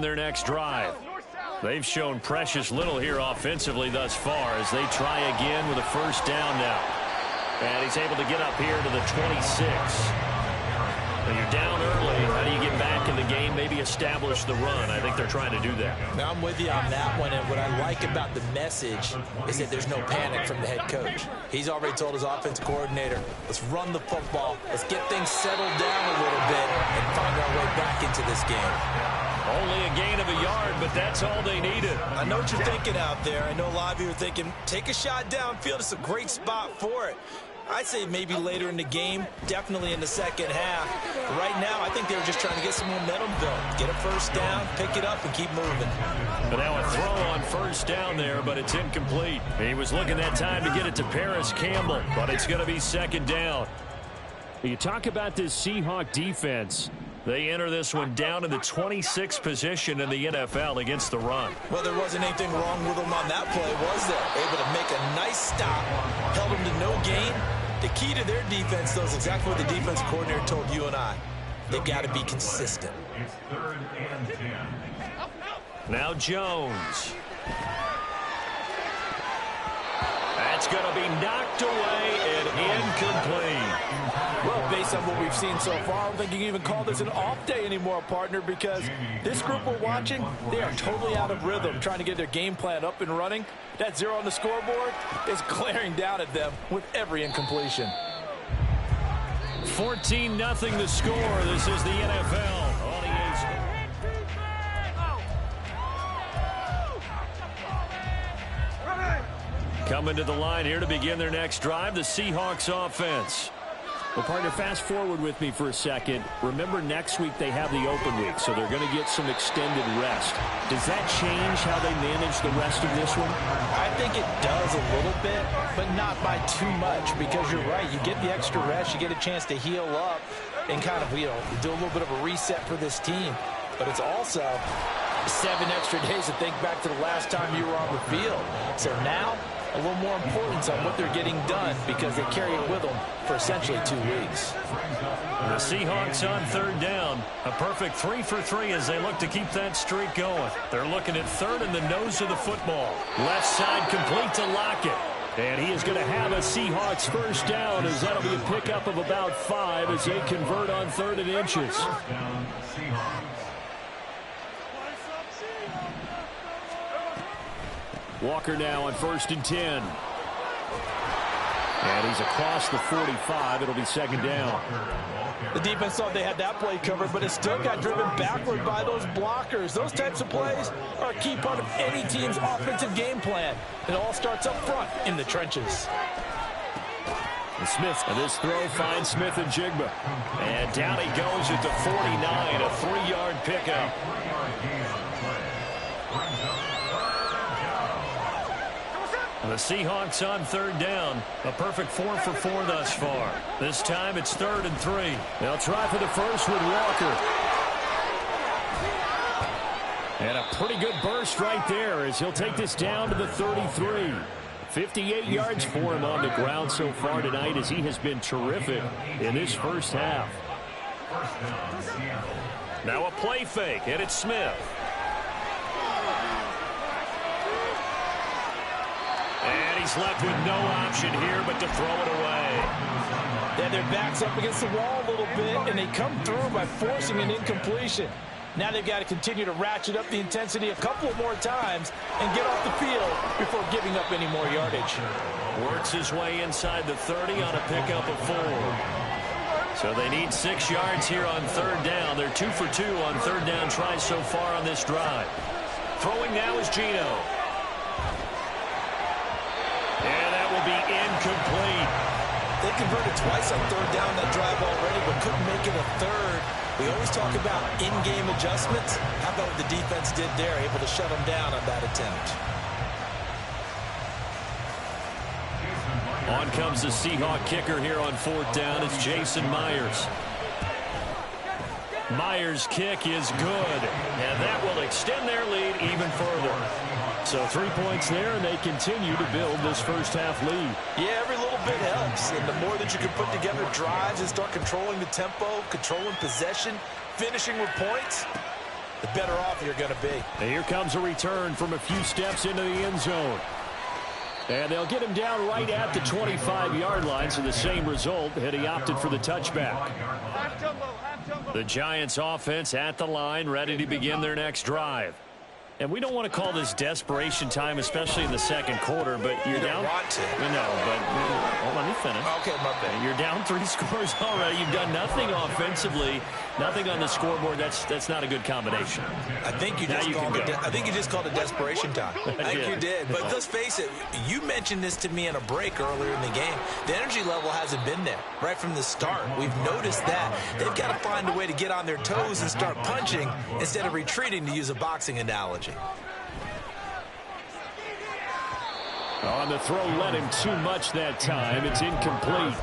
their next drive. They've shown precious little here offensively thus far as they try again with a first down now. And he's able to get up here to the 26. When you're down early, how do you get back in the game, maybe establish the run? I think they're trying to do that. Now, I'm with you on that one, and what I like about the message is that there's no panic from the head coach. He's already told his offensive coordinator, let's run the football, let's get things settled down a little bit and find our way back into this game. Only a gain of a yard, but that's all they needed. I know what you're thinking out there. I know a lot of you are thinking, take a shot downfield. It's a great spot for it. I'd say maybe later in the game, definitely in the second half. But right now, I think they were just trying to get some momentum built. Get a first down, pick it up, and keep moving. But now a throw on first down there, but it's incomplete. He was looking that time to get it to Paris Campbell, but it's going to be second down. You talk about this Seahawk defense. They enter this one down in the 26th position in the NFL against the run. Well, there wasn't anything wrong with them on that play, was there? Able to make a nice stop, held them to no gain. The key to their defense, though, is exactly what the defense coordinator told you and I. They've got to be consistent. Now Jones. That's going to be knocked away and incomplete. Well, based on what we've seen so far, I don't think you can even call this an off day anymore, partner, because this group we're watching, they are totally out of rhythm, trying to get their game plan up and running. That 0 on the scoreboard is glaring down at them with every incompletion. 14-0 the score. This is the NFL. Coming to the line here to begin their next drive, the Seahawks offense. Well, partner, fast forward with me for a second. Remember, next week they have the open week, so they're going to get some extended rest. Does that change how they manage the rest of this one? I think it does a little bit, but not by too much, because you're right. You get the extra rest, you get a chance to heal up and kind of, do a little bit of a reset for this team. But it's also 7 extra days to think back to the last time you were on the field. So now, a little more importance on what they're getting done because they carry it with them for essentially 2 weeks. The Seahawks on third down. A perfect 3 for 3 as they look to keep that streak going. They're looking at third in the nose of the football. Left side complete to Lockett. And he is going to have a Seahawks first down as that'll be a pickup of about 5 as they convert on 3rd and inches. Walker now on 1st and 10. And he's across the 45. It'll be second down. The defense thought they had that play covered, but it still got driven backward by those blockers. Those types of plays are a key part of any team's offensive game plan. It all starts up front in the trenches. And Smith, and this throw finds Smith and Jigba. And down he goes at the 49, a 3-yard pickup. The Seahawks on third down. A perfect 4 for 4 thus far. This time it's 3rd and 3. They'll try for the first with Walker. And a pretty good burst right there as he'll take this down to the 33. 58 yards for him on the ground so far tonight as he has been terrific in this first half. Now a play fake, and it's Smith. And he's left with no option here but to throw it away. They have their backs up against the wall a little bit, and they come through by forcing an incompletion. Now they've got to continue to ratchet up the intensity a couple more times and get off the field before giving up any more yardage. Works his way inside the 30 on a pickup of 4. So they need 6 yards here on third down. They're 2 for 2 on third down tries so far on this drive. Throwing now is Gino. And that will be incomplete. They converted twice on third down that drive already, but couldn't make it a third. We always talk about in-game adjustments. How about what the defense did there, able to shut them down on that attempt. On comes the Seahawk kicker here on 4th down. It's Jason Myers. Myers' kick is good, and that will extend their lead even further. So 3 points there, and they continue to build this first half lead. Yeah, every little bit helps, and the more that you can put together drives and start controlling the tempo, controlling possession, finishing with points, the better off you're going to be. And here comes a return from a few steps into the end zone. And they'll get him down right at the 25-yard line, so the same result had he opted for the touchback. The Giants offense at the line, ready to begin their next drive. And we don't want to call this desperation time, especially in the second quarter, but you're down. Want to. No, but well, let me finish. Okay, my bad. You're down 3 scores already. You've done nothing offensively, nothing on the scoreboard. That's not a good combination. I think you just called it desperation time. I think you did. But let's face it, you mentioned this to me in a break earlier in the game. The energy level hasn't been there right from the start. We've noticed that. They've got to find a way to get on their toes and start punching instead of retreating, to use a boxing analogy. On the throw, led him too much that time. It's incomplete.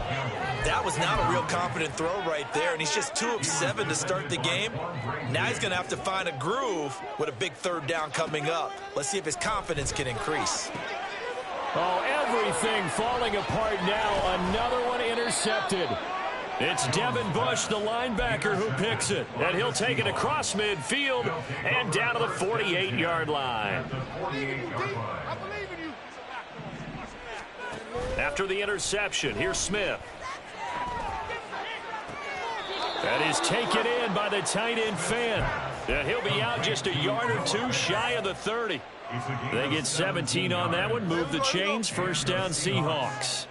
That was not a real confident throw right there, and he's just 2 of 7 to start the game. Now he's going to have to find a groove with a big third down coming up. Let's see if his confidence can increase. Oh, everything falling apart now. Another one intercepted. It's Devin Bush, the linebacker, who picks it. And he'll take it across midfield and down to the 48-yard line. After the interception, here's Smith. That is taken in by the tight end Finn. And he'll be out just a yard or 2 shy of the 30. They get 17 on that one. Move the chains. First down, Seahawks.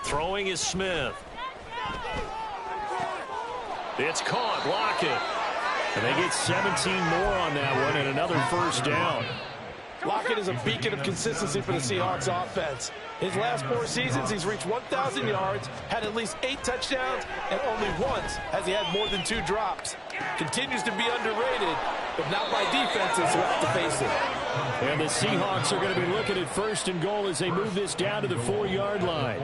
Throwing is Smith. It's caught. Lockett. And they get 17 more on that one and another first down. Lockett is a beacon of consistency for the Seahawks offense. His last 4 seasons, he's reached 1,000 yards, had at least 8 touchdowns, and only once has he had more than 2 drops. Continues to be underrated, but not by defenses who have to face it. And the Seahawks are going to be looking at first and goal as they move this down to the 4-yard line.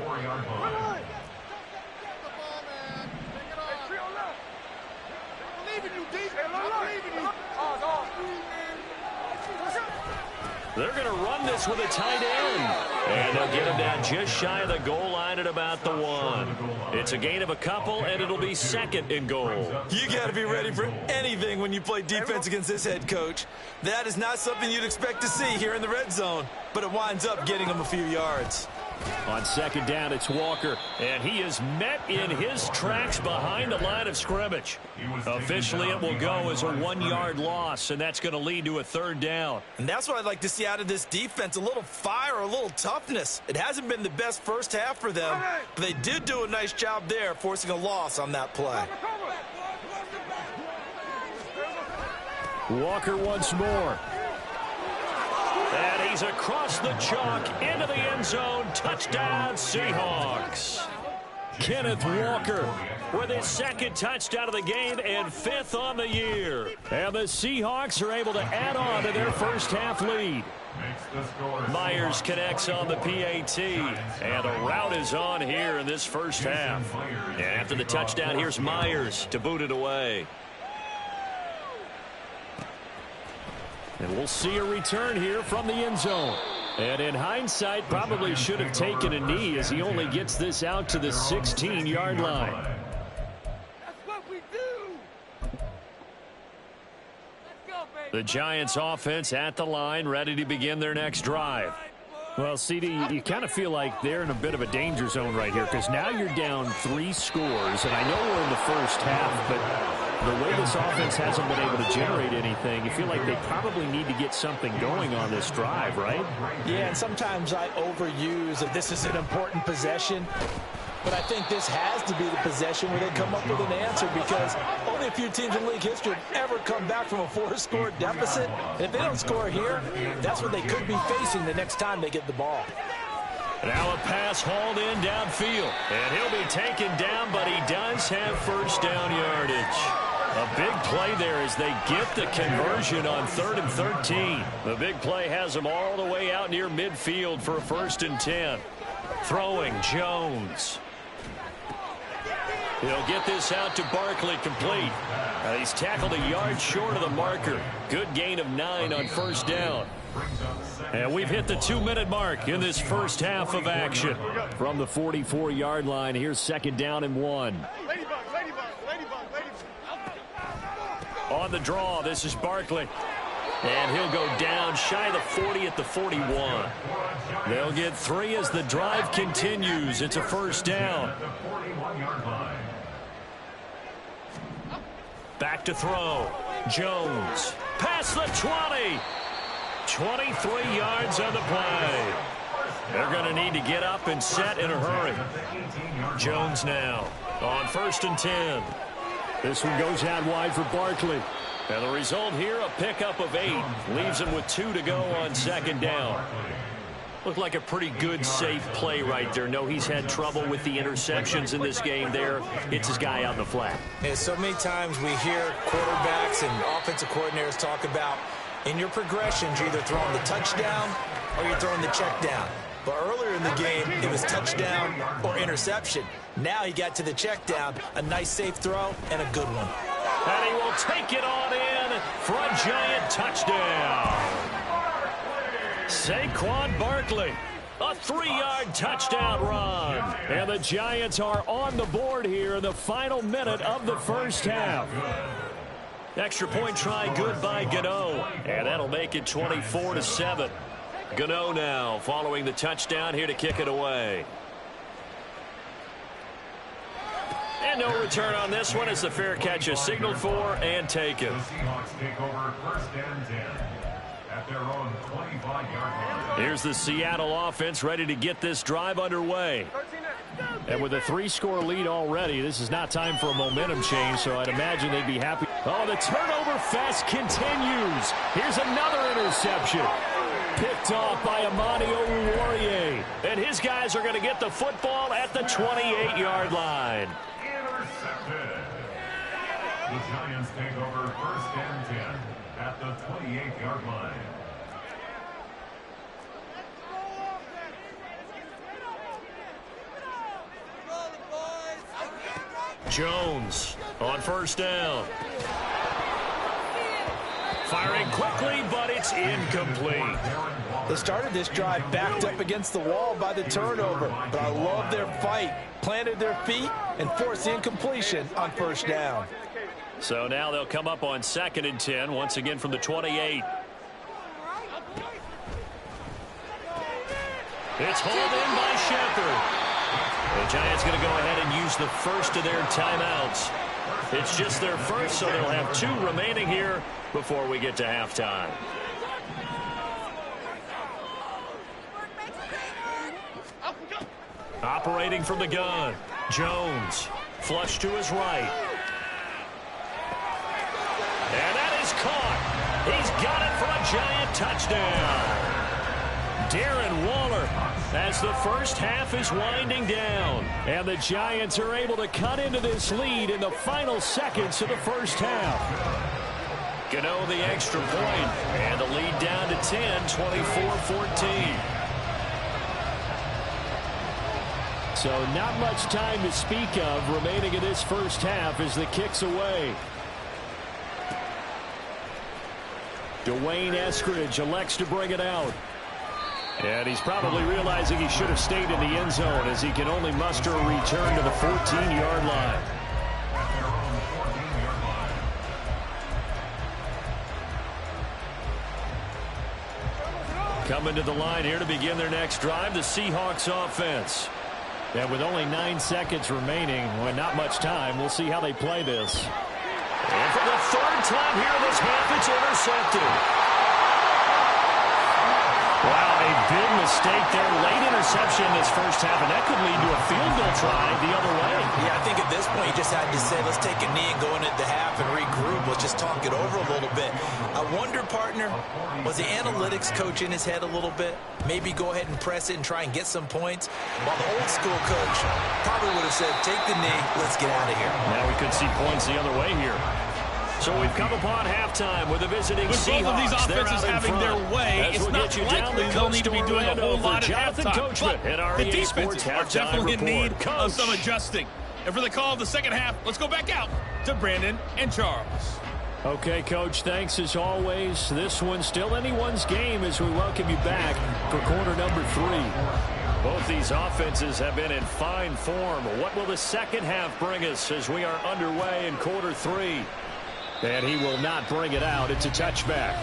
They're going to run this with a tight end. And they'll get him down just shy of the goal line at about the 1. It's a gain of a couple, and it'll be 2nd and goal. You got to be ready for anything when you play defense against this head coach. That is not something you'd expect to see here in the red zone, but it winds up getting him a few yards. On 2nd down, it's Walker, and he is met in his tracks behind the line of scrimmage. Officially, it will go as a 1-yard loss, and that's going to lead to a 3rd down. And that's what I'd like to see out of this defense, a little fire, a little toughness. It hasn't been the best first half for them, but they did do a nice job there, forcing a loss on that play. Walker once more. And he's across the chalk into the end zone. Touchdown, Seahawks. Kenneth Walker with his 2nd touchdown of the game and 5th on the year. And the Seahawks are able to add on to their first half lead. Myers connects on the PAT. And a route is on here in this first half. And after the touchdown, here's Myers to boot it away. And we'll see a return here from the end zone. And in hindsight, probably should have taken a knee as he only gets this out to the 16-yard line. That's what we do. Let's go, baby. The Giants offense at the line, ready to begin their next drive. Well, CD, you kind of feel like they're in a bit of a danger zone right here because now you're down 3 scores. And I know we're in the first half, but the way this offense hasn't been able to generate anything, you feel like they probably need to get something going on this drive, right? Yeah, and sometimes I overuse that this is an important possession. But I think this has to be the possession where they come up with an answer because only a few teams in league history have ever come back from a 4-score deficit. And if they don't score here, that's what they could be facing the next time they get the ball. Now a pass hauled in downfield. And he'll be taken down, but he does have first down yardage. A big play there as they get the conversion on 3rd and 13. The big play has them all the way out near midfield for a 1st and 10. Throwing Jones. He'll get this out to Barkley, complete. He's tackled a yard short of the marker. Good gain of 9 on first down. And we've hit the 2-minute mark in this first half of action. From the 44-yard line, here's 2nd down and 1. On the draw, this is Barkley. And he'll go down shy of the 40 at the 41. They'll get 3 as the drive continues. It's a first down. Back to throw. Jones. Past the 20. 23 yards on the play. They're going to need to get up and set in a hurry. Jones now on 1st and 10. This one goes out wide for Barkley. And the result here, a pickup of 8. Leaves him with 2 to go on 2nd down. Looked like a pretty good, safe play right there. No, he's had trouble with the interceptions in this game there. It's his guy out in the flat. Yeah, so many times we hear quarterbacks and offensive coordinators talk about in your progressions, you're either throwing the touchdown or you're throwing the check down. But earlier in the game, it was touchdown or interception. Now he got to the check down, a nice safe throw, and a good one. And he will take it on in for a giant touchdown. Saquon Barkley, a 3-yard touchdown run. And the Giants are on the board here in the final minute of the first half. Extra point try good by Gano. And that'll make it 24-7. Gano now following the touchdown here to kick it away. And no return on this one as the fair catch is signaled for and taken. Here's the Seattle offense ready to get this drive underway. And with a 3-score lead already, this is not time for a momentum change, so I'd imagine they'd be happy. Oh, the turnover fest continues. Here's another interception. Picked off by Amani Oruwariye. And his guys are going to get the football at the 28-yard line. Intercepted. The Giants take over 1st and 10 at the 28-yard line. Jones on 1st down. Firing quickly, but it's incomplete. They started this drive backed up against the wall by the turnover, but I love their fight. Planted their feet and forced the incompletion on 1st down. So now they'll come up on 2nd and 10, once again from the 28. It's hauled in by Shepard. The Giants going to go ahead and use the first of their timeouts. It's just their first, so they'll have 2 remaining here before we get to halftime. Operating from the gun, Jones. Flush to his right. And that is caught. He's got it for a giant touchdown. Darren Waller as the first half is winding down. And the Giants are able to cut into this lead in the final seconds of the first half. Gano the extra point, and the lead down to 10, 24-14. So not much time to speak of remaining in this first half as the kick's away. Dwayne Eskridge elects to bring it out. And he's probably realizing he should have stayed in the end zone as he can only muster a return to the 14-yard line. Coming to the line here to begin their next drive, the Seahawks offense. And with only 9 seconds remaining, well, not much time, we'll see how they play this. And for the 3rd time here this half, it's intercepted. Wow, a big mistake there. Late interception in this first half, and that could lead to a field goal try the other way. Yeah, I think at this point you just had to say, let's take a knee and go into the half and regroup. Let's just talk it over a little bit. I wonder, partner, was the analytics coach in his head a little bit? Maybe go ahead and press it and try and get some points? While the old school coach probably would have said, take the knee, let's get out of here. Now we could see points the other way here. So we've come upon halftime with the visiting with Seahawks. Both of these offenses having their way, it's not likely they'll need to be doing a whole lot at halftime. But the defenses are definitely in need of some adjusting. And for the call of the second half, let's go back out to Brandon and Charles. Okay, Coach, thanks as always. This one's still anyone's game as we welcome you back for quarter number 3. Both these offenses have been in fine form. What will the second half bring us as we are underway in quarter 3? And he will not bring it out. It's a touchback.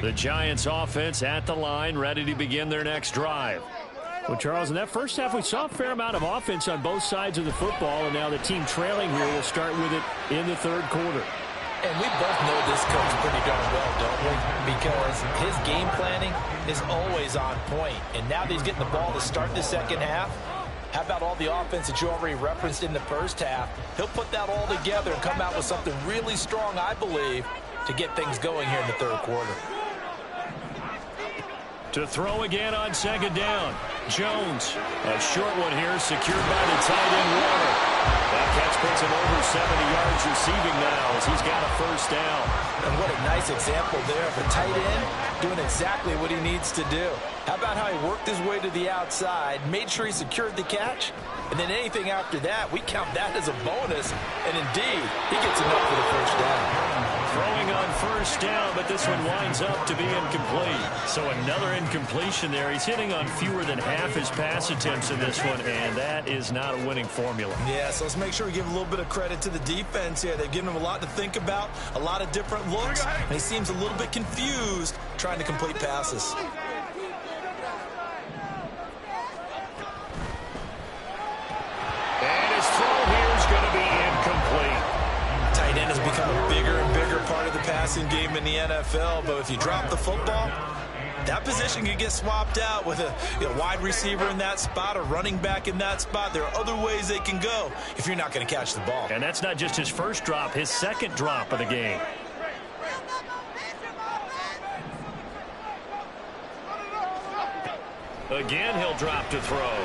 The Giants offense at the line, ready to begin their next drive. Well, Charles, in that first half, we saw a fair amount of offense on both sides of the football, and now the team trailing here will start with it in the third quarter. And we both know this coach pretty darn well, don't we? Because his game planning is always on point. And now that he's getting the ball to start the second half, how about all the offense that you already referenced in the first half? He'll put that all together and come out with something really strong, I believe, to get things going here in the third quarter. To throw again on second down. Jones, a short one here, secured by the tight end Warner. That catch puts him over 70 yards receiving now as he's got a first down. And what a nice example there of a tight end doing exactly what he needs to do. How about how he worked his way to the outside, made sure he secured the catch, and then anything after that, we count that as a bonus. And indeed, he gets enough for the first down. Throwing on first down, but this one winds up to be incomplete. So another incompletion there. He's hitting on fewer than half his pass attempts in this one, and that is not a winning formula. Yeah, so let's make sure we give a little bit of credit to the defense here. They've given him a lot to think about, a lot of different looks, and he seems a little bit confused trying to complete passes. And his throw here is going to be incomplete. Tight end has become a bigger and bigger part of the passing game in the NFL, but if you drop the football, that position can get swapped out with a wide receiver in that spot, a running back in that spot. There are other ways they can go if you're not going to catch the ball. And that's not just his first drop, his second drop of the game. Again, he'll drop to throw.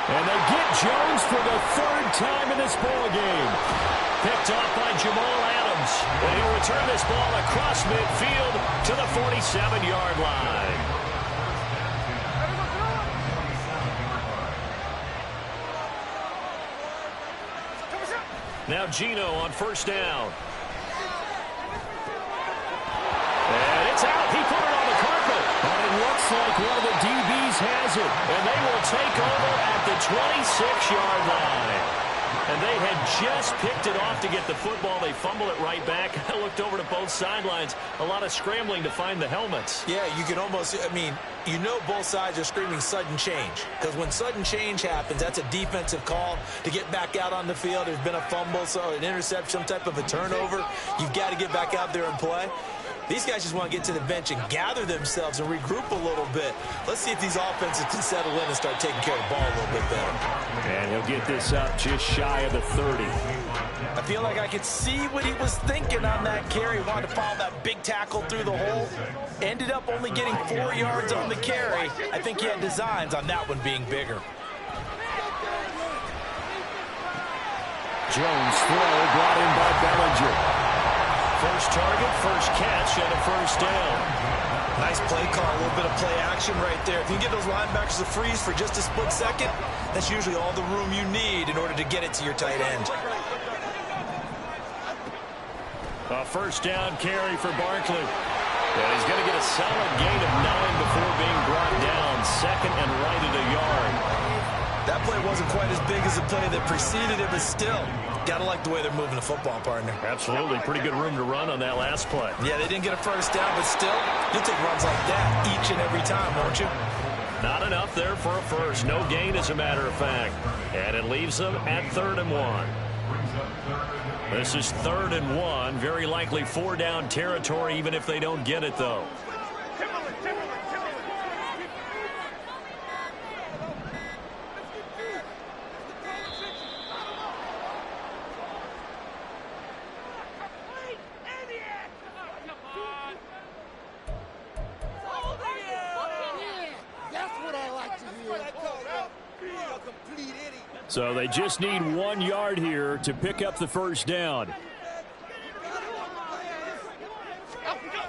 And they get Jones for the third time in this ball game. Picked off by Jamal Adams. And he'll return this ball across midfield to the 47-yard line. Now Gino on first down. And it's out. He put it on the carpet. And it looks like one of the DBs has it. And they will take over at the 26-yard line. And they had just picked it off to get the football. They fumble it right back. I looked over to both sidelines. A lot of scrambling to find the helmets. Yeah, you can almost, you know both sides are screaming sudden change. Because when sudden change happens, that's a defensive call to get back out on the field. There's been a fumble, so an interception, some type of a turnover. You've got to get back out there and play. These guys just want to get to the bench and gather themselves and regroup a little bit. Let's see if these offenses can settle in and start taking care of the ball a little bit better. And he'll get this up just shy of the 30. I feel like I could see what he was thinking on that carry. Wanted to follow that big tackle through the hole. Ended up only getting 4 yards on the carry. I think he had designs on that one being bigger. Jones throw brought in by Bellinger. First target, first catch, and a first down. Nice play call, a little bit of play action right there. If you can get those linebackers to freeze for just a split second, that's usually all the room you need in order to get it to your tight end. A first down carry for Barkley. And he's going to get a solid gain of 9 before being brought down. Second and right at a yard. That play wasn't quite as big as the play that preceded it, but still, got to like the way they're moving the football, partner. Absolutely. Pretty good room to run on that last play. Yeah, they didn't get a first down, but still, you'll take runs like that each and every time, won't you? Not enough there for a first. No gain, as a matter of fact. And it leaves them at 3rd and 1. This is 3rd and 1. Very likely 4-down territory, even if they don't get it, though. So they just need 1 yard here to pick up the first down.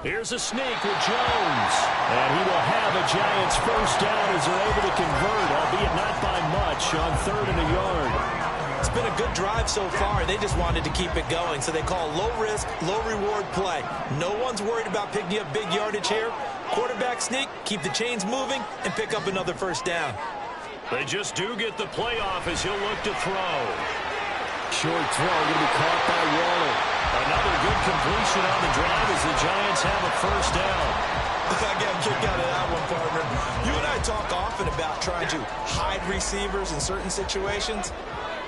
Here's a sneak with Jones. And he will have a Giants first down as they're able to convert, albeit not by much, on 3rd and a yard. It's been a good drive so far. They just wanted to keep it going, so they call low-risk, low-reward play. No one's worried about picking up big yardage here. Quarterback sneak, keep the chains moving, and pick up another first down. They just do get the playoff as he'll look to throw. Short throw going to be caught by Waller. Another good completion on the drive as the Giants have a first down. I got a kick out of that one, partner. You and I talk often about trying to hide receivers in certain situations,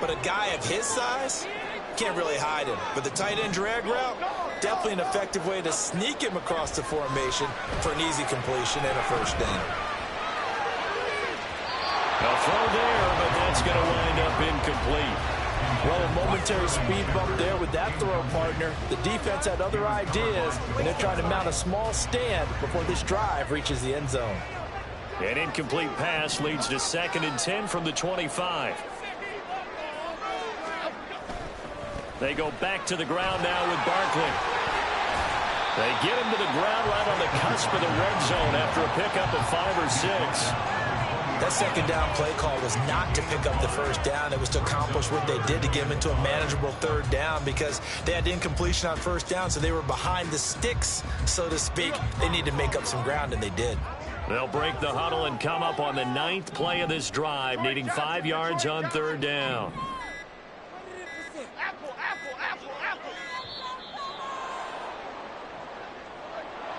but a guy of his size can't really hide him. But the tight end drag route, definitely an effective way to sneak him across the formation for an easy completion and a first down. A throw there, but that's going to wind up incomplete. Well, a momentary speed bump there with that throw, partner. The defense had other ideas, and they're trying to mount a small stand before this drive reaches the end zone. An incomplete pass leads to 2nd and 10 from the 25. They go back to the ground now with Barkley. They get him to the ground right on the cusp of the red zone after a pickup of 5 or 6. That second down play call was not to pick up the first down. It was to accomplish what they did to get them into a manageable 3rd down because they had incompletion on first down, so they were behind the sticks, so to speak. They need to make up some ground, and they did. They'll break the huddle and come up on the 9th play of this drive, needing 5 yards on 3rd down.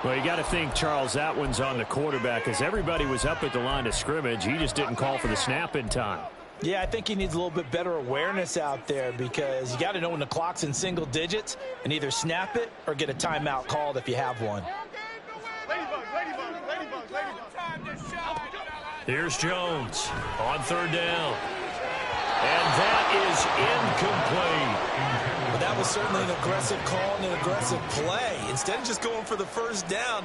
Well, you got to think, Charles, that one's on the quarterback as everybody was up at the line of scrimmage. He just didn't call for the snap in time. Yeah, I think he needs a little bit better awareness out there because you got to know when the clock's in single digits and either snap it or get a timeout called if you have one. Here's Jones on 3rd down. And that is incomplete. But that was certainly an aggressive call and an aggressive play. Instead of just going for the first down,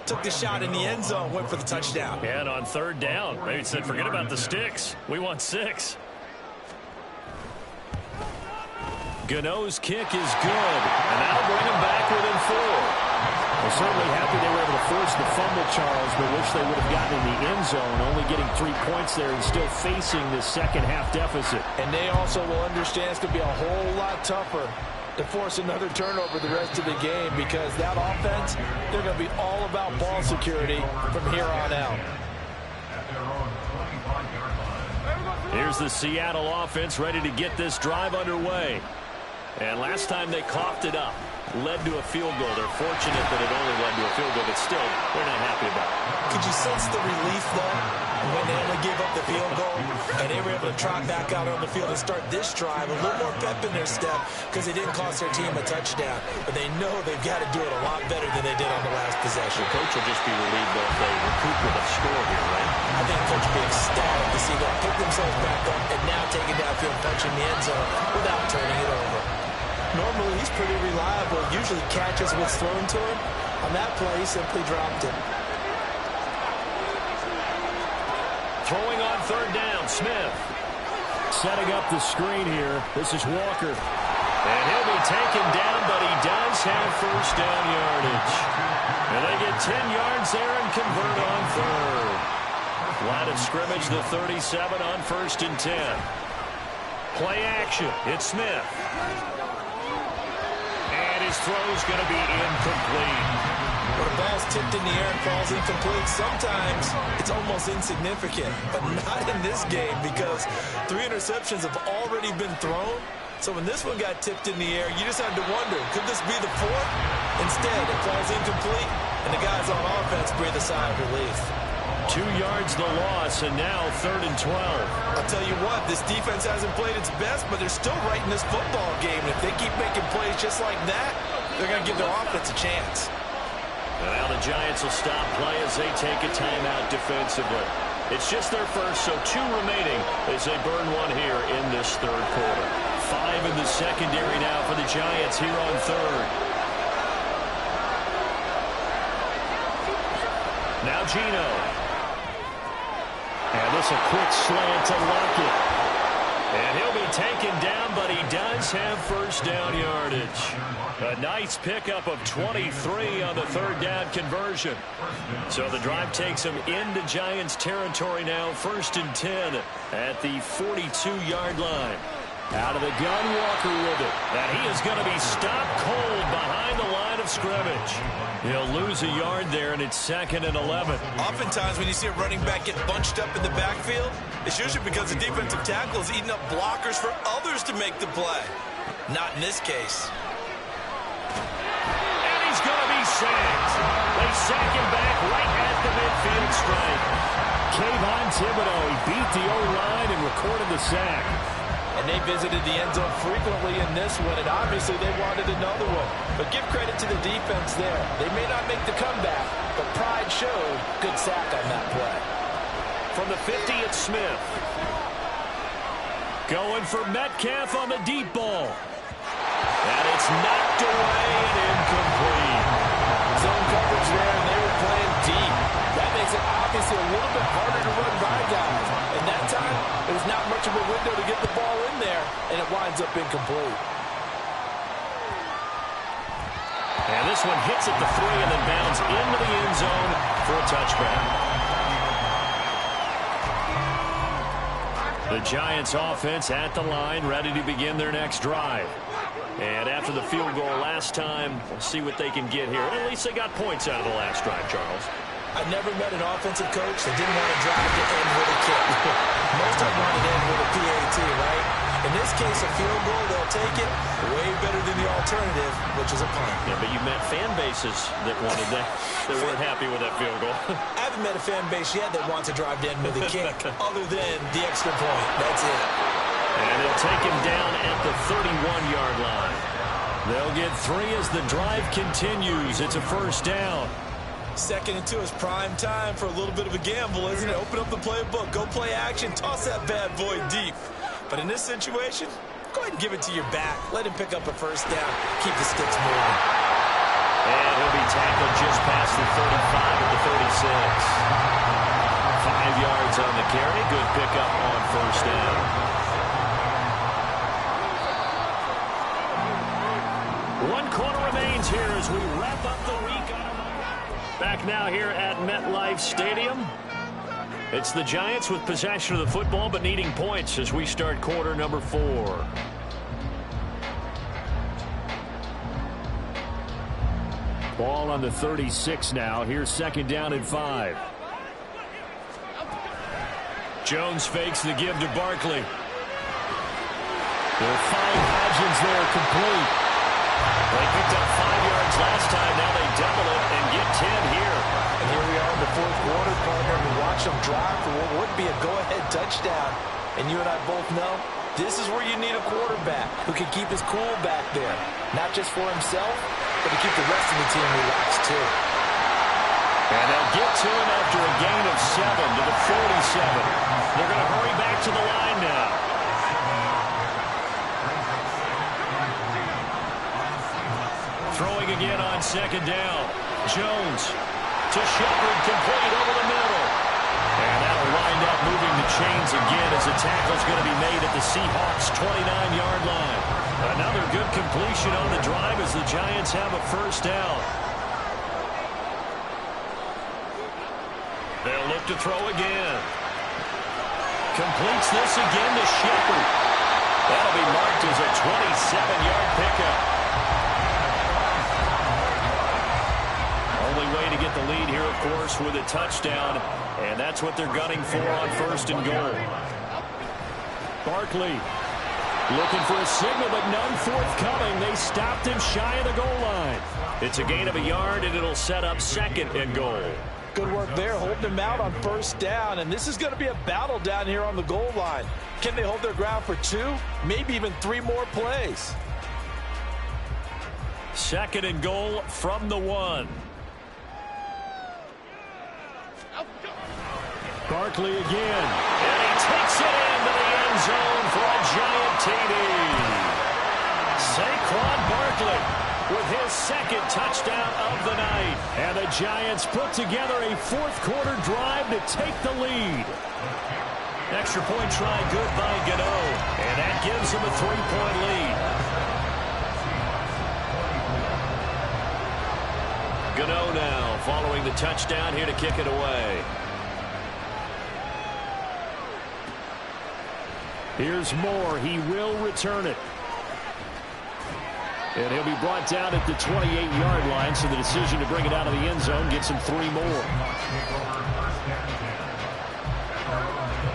took the shot in the end zone, went for the touchdown. And on 3rd down, maybe said, forget about the sticks. We want 6. Gano's kick is good, and that'll bring him back within 4. We're certainly happy they were able to force the fumble, Charles, but wish they would have gotten in the end zone, only getting 3 points there and still facing this second-half deficit. And they also will understand it's going to be a whole lot tougher to force another turnover the rest of the game because that offense, they're going to be all about ball security from here on out. Here's the Seattle offense ready to get this drive underway. And last time they coughed it up, led to a field goal. They're fortunate that it only led to a field goal, but still, they're not happy about it. Could you sense the relief, though, when they only gave up the field goal and they were able to trot back out on the field and start this drive, a little more pep in their step because it didn't cost their team a touchdown. But they know they've got to do it a lot better than they did on the last possession. The coach will just be relieved though if they recoup with a score here, right? I think the coach will be ecstatic to see them pick themselves back up and now take it downfield, punching the end zone without turning it over. Normally, he's pretty reliable. Usually catches what's thrown to him. On that play, he simply dropped it. Throwing on 3rd down, Smith. Setting up the screen here. This is Walker. And he'll be taken down, but he does have first down yardage. And they get 10 yards there and convert on 3rd. Line of scrimmage, the 37 on 1st and 10. Play action. It's Smith. His throw's going to be incomplete. When a ball's tipped in the air and falls incomplete, sometimes it's almost insignificant, but not in this game because 3 interceptions have already been thrown. So when this one got tipped in the air, you just had to wonder, could this be the 4th? Instead, it falls incomplete, and the guys on offense breathe a sigh of relief. 2 yards the loss, and now 3rd and 12. I'll tell you what, this defense hasn't played its best, but they're still right in this football game. And if they keep making plays just like that, they're going to give their offense a chance. And now the Giants will stop play as they take a timeout defensively. It's just their first, so 2 remaining as they burn one here in this 3rd quarter. 5 in the secondary now for the Giants here on 3rd. Now Gino. And this a quick slant to Lockett. And he'll be taken down, but he does have first down yardage. A nice pickup of 23 on the third down conversion. So the drive takes him into Giants territory now, 1st and 10 at the 42-yard line. Out of the gun, Walker with it. And he is going to be stopped cold behind the line of scrimmage. He'll lose a yard there, and it's 2nd and 11. Oftentimes when you see a running back get bunched up in the backfield, it's usually because the defensive tackle is eating up blockers for others to make the play. Not in this case. And he's going to be sacked. They sack him back right at the midfield stripe. Kayvon Thibodeau, he beat the O-line and recorded the sack. And they visited the end zone frequently in this one, and obviously they wanted another one. But give credit to the defense there. They may not make the comeback, but pride showed. Good sack on that play. From the 50, it's Smith. Going for Metcalf on the deep ball. And it's knocked away and incomplete. Zone coverage there, and they were playing deep. That makes it obviously a little bit harder to run by guys. And that time, it was not much of a window to get the ball in there, and it winds up incomplete. And this one hits at the 3 and then bounds into the end zone for a touchback. The Giants offense at the line, ready to begin their next drive. And after the field goal last time, we'll see what they can get here. At least they got points out of the last drive, Charles. I've never met an offensive coach that didn't want to drive to end with a kick. Most of them want to end with a PAT, right? In this case, a field goal, they'll take it. Way better than the alternative, which is a punt. Yeah, but you met fan bases that wanted that. They weren't happy with that field goal. I haven't met a fan base yet that wants to drive to end with a kick, other than the extra point. That's it. And they'll take him down at the 31-yard line. They'll get 3 as the drive continues. It's a first down. 2nd and 2 is prime time for a little bit of a gamble, isn't it? Open up the playbook, go play action, toss that bad boy deep. But in this situation, go ahead and give it to your back. Let him pick up a first down. Keep the sticks moving. And he'll be tackled just past the 35 at the 36. 5 yards on the carry. Good pickup on first down. One quarter remains here as we wrap up the week. Back now here at MetLife Stadium. It's the Giants with possession of the football but needing points as we start quarter number 4. Ball on the 36 now. Here's 2nd down and 5. Jones fakes the give to Barkley. They'll find Hodgins there complete. They picked up 5 yards last time. Now they double it and get 10 here. And here we are in the 4th quarter, partner. We watch them drive for what would be a go-ahead touchdown. And you and I both know this is where you need a quarterback who can keep his cool back there. Not just for himself, but to keep the rest of the team relaxed too. And they'll get to him after a gain of 7 to the 47. They're going to hurry back to the line now. Throwing again on 2nd down. Jones to Shepard, complete over the middle. And that'll wind up moving the chains again as the tackle's going to be made at the Seahawks' 29-yard line. Another good completion on the drive as the Giants have a first down. They'll look to throw again. Completes this again to Shepard. That'll be marked as a 27-yard pickup. Only way to get the lead here, of course, with a touchdown, and that's what they're gunning for on 1st and goal. Barkley looking for a signal, but none forthcoming. They stopped him shy of the goal line. It's a gain of a yard, and it'll set up 2nd and goal. Good work there, holding him out on first down, and this is going to be a battle down here on the goal line. Can they hold their ground for 2, maybe even 3 more plays? 2nd and goal from the 1. Barkley again. And he takes it into the end zone for a giant TD. Saquon Barkley with his 2nd touchdown of the night. And the Giants put together a 4th quarter drive to take the lead. Extra point try good by Gano. And that gives him a 3-point lead. Gano now following the touchdown here to kick it away. Here's Moore. He will return it. And he'll be brought down at the 28-yard line, so the decision to bring it out of the end zone gets him 3 more.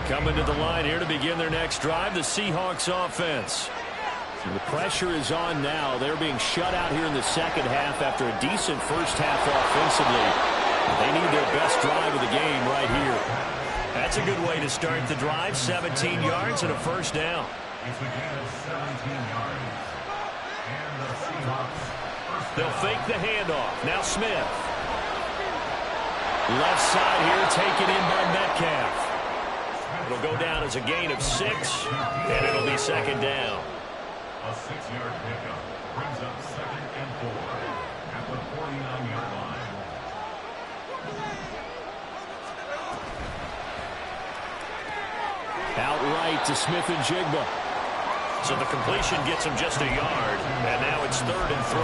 Coming to the line here to begin their next drive, the Seahawks offense. The pressure is on now. They're being shut out here in the second half after a decent first half offensively. They need their best drive of the game right here. That's a good way to start the drive. 17 yards and a first down. It's a gain of 17 yards. And the Seahawks first They'll fake the handoff. Now Smith. Left side here taken in by Metcalf. It'll go down as a gain of 6, and it'll be second down. A 6-yard pickup brings up 2nd and 4 at the 49-yard line. Outright to Smith and Jigba. So the completion gets him just a yard, and now it's 3rd and 3.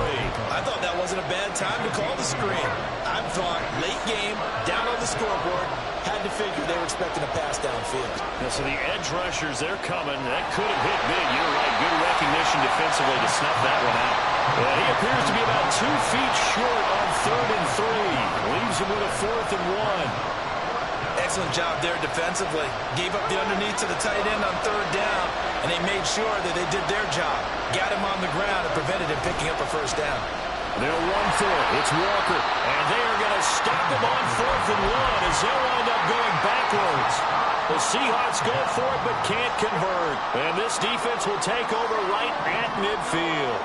I thought that wasn't a bad time to call the screen. I thought late game, down on the scoreboard, had to figure they were expecting a pass downfield. So the edge rushers, they're coming. That could have hit big. You're right. Good recognition defensively to snuff that one out. And he appears to be about 2 feet short on 3rd and 3. Leaves him with a 4th and 1. Excellent job there defensively. Gave up the underneath to the tight end on 3rd down, and they made sure that they did their job. Got him on the ground and prevented him picking up a first down. They'll run for it. It's Walker. And they are going to stop him on 4th and 1 as they'll wind up going backwards. The Seahawks go for it but can't convert. And this defense will take over right at midfield.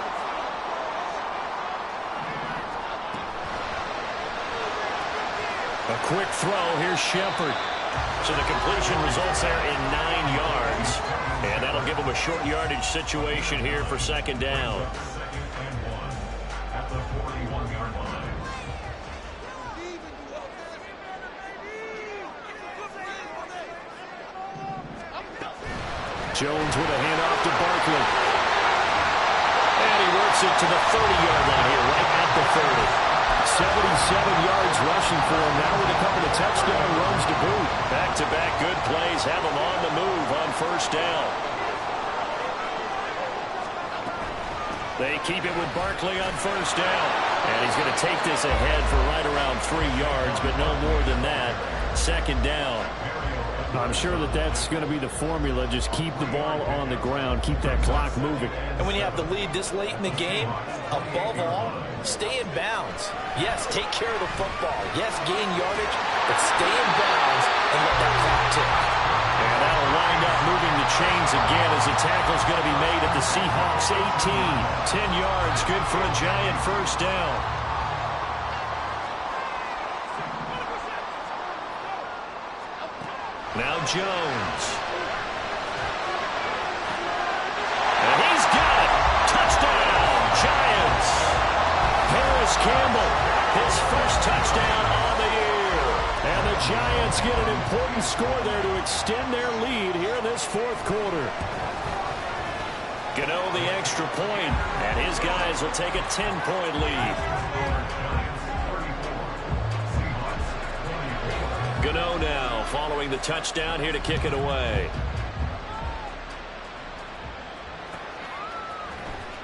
A quick throw. Here's Shepard. So the completion results there in 9 yards. And that'll give them a short yardage situation here for second down. 2nd and 1 at the 41-yard line. Jones with a handoff to Barkley. And he works it to the 30-yard line here, right at the 30. 77 yards rushing for him now with a couple of touchdown runs to boot. Back-to-back good plays have him on the move on first down. They keep it with Barkley on first down. And he's going to take this ahead for right around 3 yards, but no more than that. Second down. I'm sure that that's going to be the formula. Just keep the ball on the ground. Keep that clock moving. And when you have the lead this late in the game, above all, stay in bounds. Yes, take care of the football. Yes, gain yardage, but stay in bounds and let that clock tick. And that'll wind up moving the chains again as the tackle's going to be made at the Seahawks 18. 10 yards, good for a giant first down. Now Jones. And he's got it. Touchdown, Giants. Harris Campbell, his first touchdown on the year. And the Giants get an important score there to extend their lead here in this 4th quarter. Gano the extra point, and his guys will take a 10-point lead. Gano now following the touchdown here to kick it away.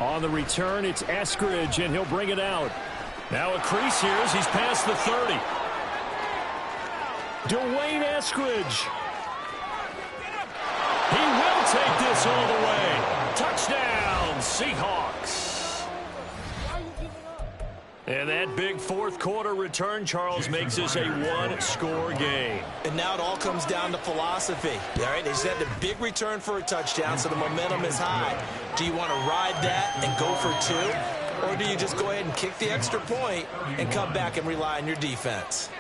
On the return, it's Eskridge, and he'll bring it out. Now a crease here as he's past the 30. Dwayne Eskridge. He will take this all the way. Touchdown, Seahawks. And that big 4th quarter return, Charles, makes this a 1-score game. And now it all comes down to philosophy. All right, they just had the big return for a touchdown, so the momentum is high. Do you want to ride that and go for 2? Or do you just go ahead and kick the extra point and come back and rely on your defense?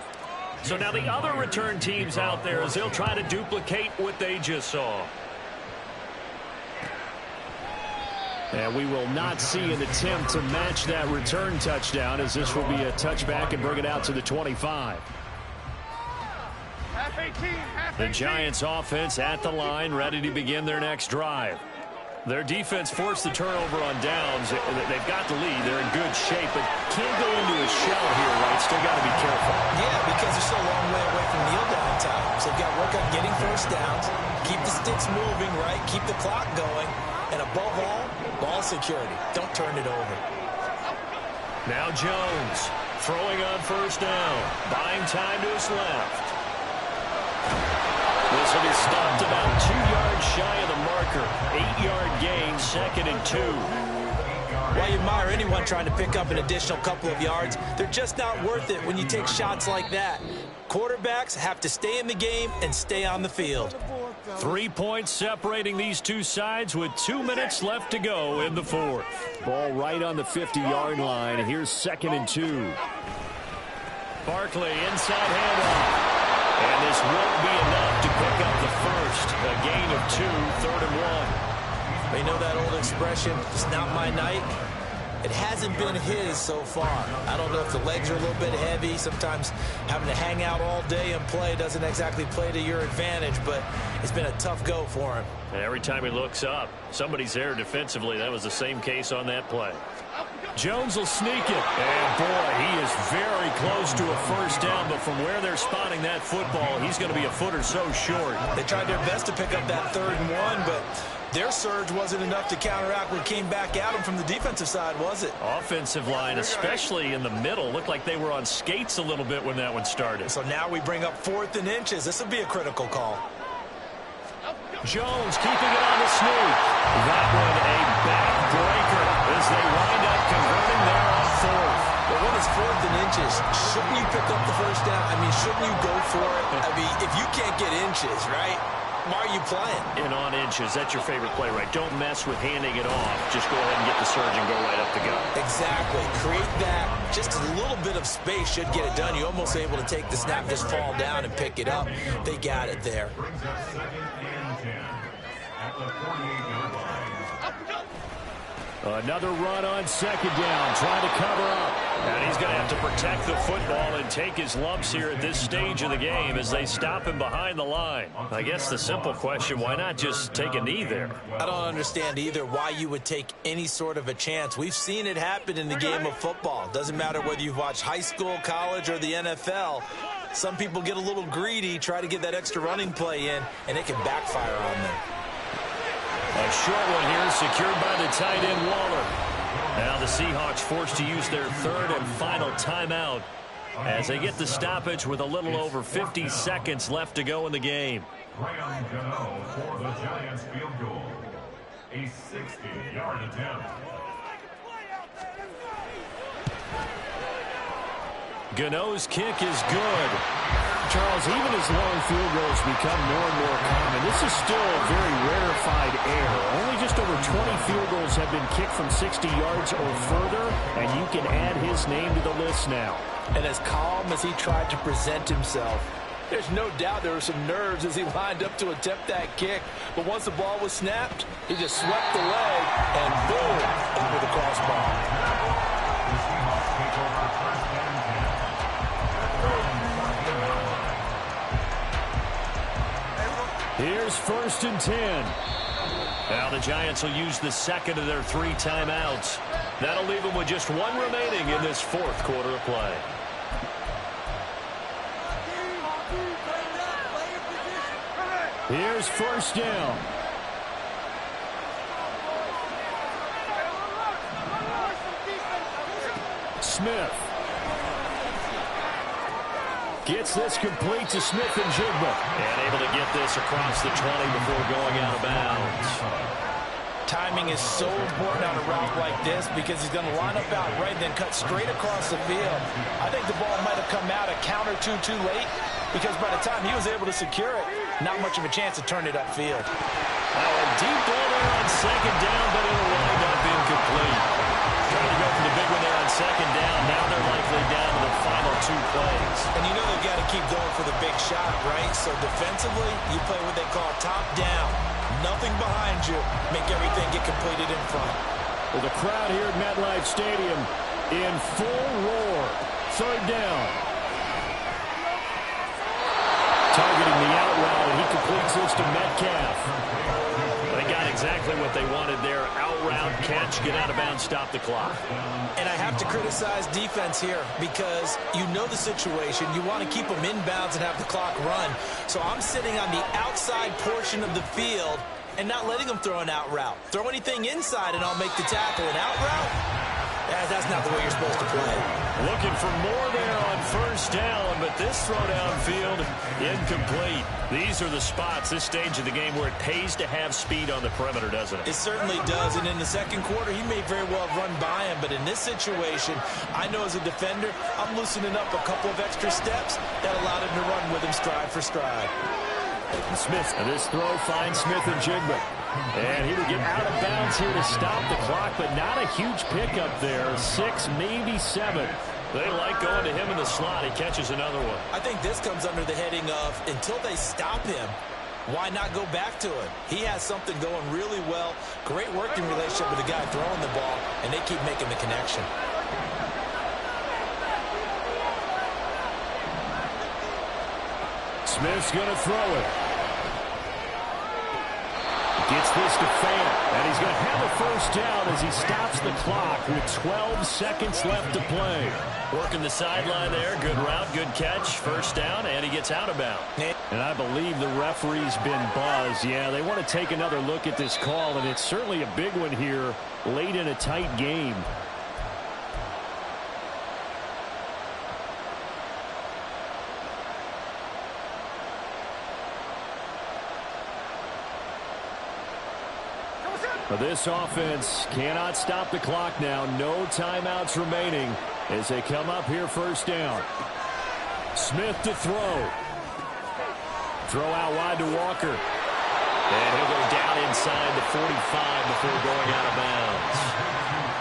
So now the other return teams out there as they'll try to duplicate what they just saw. And we will not see an attempt to match that return touchdown, as this will be a touchback and bring it out to the 25. The Giants offense at the line, ready to begin their next drive. Their defense forced the turnover on downs. They've got the lead. They're in good shape, but can't go into a shell here, right? Still got to be careful. Yeah, because they're still a long way away from kneel down time. So they've got to work on getting first downs, keep the sticks moving, right? Keep the clock going. And above all, ball security. Don't turn it over. Now Jones throwing on first down, buying time to his left. This will be stopped about 2 yards shy of the marker. 8-yard gain, 2nd and 2. Well, you admire anyone trying to pick up an additional couple of yards. They're just not worth it when you take shots like that. Quarterbacks have to stay in the game and stay on the field. 3 points separating these two sides with 2 minutes left to go in the fourth. Ball right on the 50-yard line. Here's 2nd and 2. Barkley inside handoff. And this won't be enough to pick up the first. A gain of 2, 3rd and 1. You know that old expression, it's not my night? It hasn't been his so far. I don't know if the legs are a little bit heavy. Sometimes having to hang out all day and play doesn't exactly play to your advantage, but it's been a tough go for him. And every time he looks up, somebody's there defensively. That was the same case on that play. Jones will sneak it. And, boy, he is very close to a first down, but from where they're spotting that football, he's going to be a foot or so short. They tried their best to pick up that 3rd and 1, but their surge wasn't enough to counteract what came back at them from the defensive side, was it? Offensive line, especially in the middle, looked like they were on skates a little bit when that one started. So now we bring up 4th and inches. This will be a critical call. Jones keeping it on the sneak. That one a backbreaker as they wind up converting there on 4th. But when it's 4th and inches, shouldn't you pick up the first down? I mean, shouldn't you go for it? I mean, if you can't get inches, right, why are you playing? And on inches, that's your favorite play, right? Don't mess with handing it off. Just go ahead and get the surge and go right up the gut. Exactly. Create that. Just a little bit of space should get it done. You're almost able to take the snap, just fall down and pick it up. They got it there. Brings us 2nd and 10 at the 48-yard line. Another run on 2nd down, trying to cover up. And he's going to have to protect the football and take his lumps here at this stage of the game as they stop him behind the line. I guess the simple question, why not just take a knee there? I don't understand either why you would take any sort of a chance. We've seen it happen in the game of football. Doesn't matter whether you've watched high school, college, or the NFL. Some people get a little greedy, try to get that extra running play in, and it can backfire on them. A short one here secured by the tight end Waller. Now the Seahawks forced to use their 3rd and final timeout as they get the stoppage with a little over 50 seconds left to go in the game. Graham Gano for the Giants field goal. A 60-yard attempt. Gano's kick is good. Charles, even as long field goals become more and more common, this is still a very rarefied error. Only just over 20 field goals have been kicked from 60 yards or further, and you can add his name to the list now. And as calm as he tried to present himself, there's no doubt there were some nerves as he lined up to attempt that kick. But once the ball was snapped, he just swept the leg, and boom, over the crossbar. The Seahawks take over 1st and 10. Here's 1st and 10. Now the Giants will use the 2nd of their 3 timeouts. That'll leave them with just 1 remaining in this 4th quarter of play. Here's 1st down. Smith gets this complete to Smith and Jigba. And able to get this across the 20 before going out of bounds. Timing is so important on a route like this because he's going to line up out right, then cut straight across the field. I think the ball might have come out a count or two too late because by the time he was able to secure it, not much of a chance to turn it upfield. Now a deep ball there on 2nd down, but it'll wind up incomplete. Trying to go for the big one there on 2nd down. Now they're likely down to the final 2 plays. And you know they've got to keep going for the big shot, right? So defensively, you play what they call top down. Nothing behind you. Make everything get completed in front. Well, the crowd here at MetLife Stadium in full roar. 3rd down. Tight targeting the out route, and he completes this to Metcalf. They got exactly what they wanted there. Out route, catch, get out of bounds, stop the clock. And I have to criticize defense here because you know the situation. You want to keep them inbounds and have the clock run. So I'm sitting on the outside portion of the field and not letting them throw an out route. Throw anything inside and I'll make the tackle. An out route? That's not the way you're supposed to play. Looking for more there on first down, but this throw downfield, incomplete. These are the spots, this stage of the game, where it pays to have speed on the perimeter, doesn't it? It certainly does, and in the second quarter, he may very well run by him, but in this situation, I know as a defender, I'm loosening up a couple of extra steps that allowed him to run with him stride for stride. Smith, and this throw finds Smith and Jigba. And he would get out of bounds here to stop the clock, but not a huge pickup there. 6, maybe 7. They like going to him in the slot. He catches another one. I think this comes under the heading of, until they stop him, why not go back to it? He has something going really well. Great working relationship with the guy throwing the ball, and they keep making the connection. Smith's going to throw it. Gets this to Fant, and he's going to have a first down as he stops the clock with 12 seconds left to play. Working the sideline there. Good route, good catch. First down, and he gets out of bounds. And I believe the referee's been buzzed. Yeah, they want to take another look at this call, and it's certainly a big one here late in a tight game. But this offense cannot stop the clock now. No timeouts remaining as they come up here first down. Smith to throw. Throw out wide to Walker. And he'll go down inside the 45 before going out of bounds.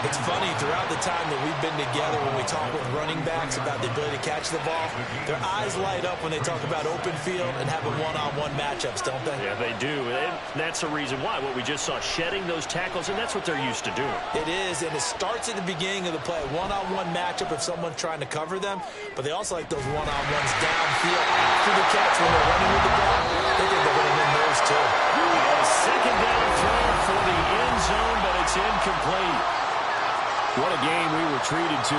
It's funny, throughout the time that we've been together, when we talk with running backs about the ability to catch the ball, their eyes light up when they talk about open field and having one-on-one matchups, don't they? Yeah, they do. And that's the reason why. What we just saw, shedding those tackles, and that's what they're used to doing. It is, and it starts at the beginning of the play. One-on-one matchup if someone's trying to cover them, but they also like those one-on-ones downfield after the catch when they're running with the ball. They think they're going to win those, too. A second down throw for the end zone, but it's incomplete. What a game we were treated to.